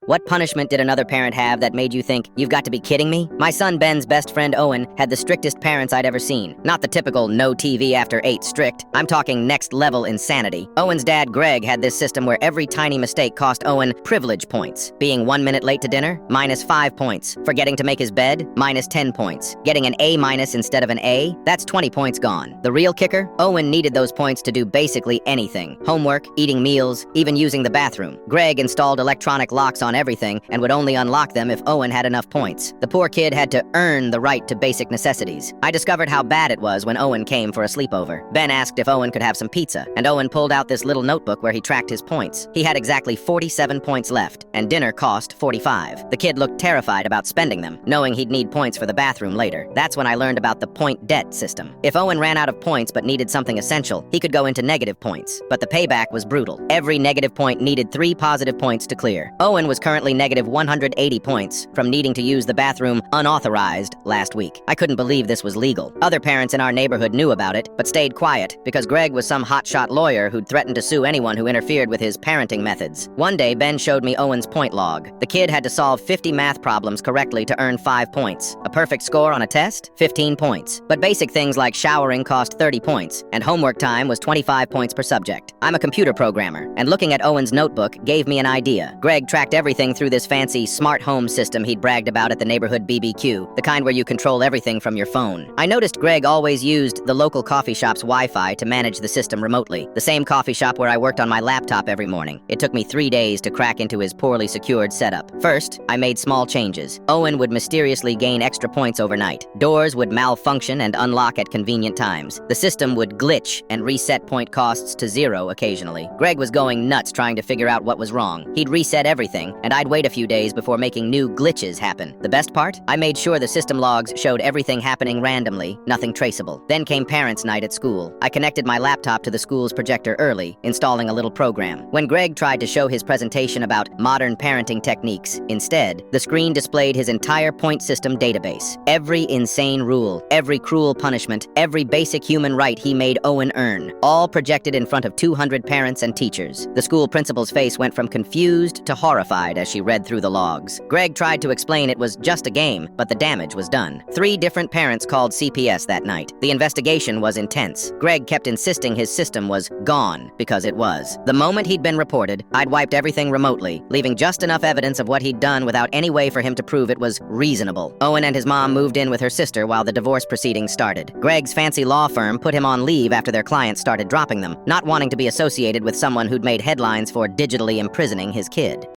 What punishment did another parent have that made you think, you've got to be kidding me? My son Ben's best friend Owen had the strictest parents I'd ever seen. Not the typical no TV after 8 strict. I'm talking next level insanity. Owen's dad Greg had this system where every tiny mistake cost Owen privilege points. Being 1 minute late to dinner, -5 points. Forgetting to make his bed, -10 points. Getting an A- instead of an A, that's 20 points gone. The real kicker? Owen needed those points to do basically anything. Homework, eating meals, even using the bathroom. Greg installed electronic locks on everything and would only unlock them if Owen had enough points. The poor kid had to earn the right to basic necessities. I discovered how bad it was when Owen came for a sleepover. Ben asked if Owen could have some pizza, and Owen pulled out this little notebook where he tracked his points. He had exactly 47 points left, and dinner cost 45. The kid looked terrified about spending them, knowing he'd need points for the bathroom later. That's when I learned about the point debt system. If Owen ran out of points but needed something essential, he could go into negative points, but the payback was brutal. Every negative point needed 3 positive points to clear. Owen was currently negative 180 points from needing to use the bathroom unauthorized last week. I couldn't believe this was legal. Other parents in our neighborhood knew about it, but stayed quiet because Greg was some hotshot lawyer who'd threatened to sue anyone who interfered with his parenting methods. One day, Ben showed me Owen's point log. The kid had to solve 50 math problems correctly to earn 5 points. A perfect score on a test? 15 points. But basic things like showering cost 30 points, and homework time was 25 points per subject. I'm a computer programmer, and looking at Owen's notebook gave me an idea. Greg tracked everything through this fancy smart home system he'd bragged about at the neighborhood BBQ, the kind where you control everything from your phone. I noticed Greg always used the local coffee shop's Wi-Fi to manage the system remotely, the same coffee shop where I worked on my laptop every morning. It took me 3 days to crack into his poorly secured setup. First, I made small changes. Owen would mysteriously gain extra points overnight. Doors would malfunction and unlock at convenient times. The system would glitch and reset point costs to 0 occasionally. Greg was going nuts trying to figure out what was wrong. He'd reset everything, and I'd wait a few days before making new glitches happen. The best part? I made sure the system logs showed everything happening randomly, nothing traceable. Then came parents' night at school. I connected my laptop to the school's projector early, installing a little program. When Greg tried to show his presentation about modern parenting techniques, instead, the screen displayed his entire point system database. Every insane rule, every cruel punishment, every basic human right he made Owen earn, all projected in front of 200 parents and teachers. The school principal's face went from confused to horrified as she read through the logs. Greg tried to explain it was just a game, but the damage was done. 3 different parents called CPS that night. The investigation was intense. Greg kept insisting his system was gone, because it was. The moment he'd been reported, I'd wiped everything remotely, leaving just enough evidence of what he'd done without any way for him to prove it was reasonable. Owen and his mom moved in with her sister while the divorce proceedings started. Greg's fancy law firm put him on leave after their clients started dropping them, not wanting to be associated with someone who'd made headlines for digitally imprisoning his kid.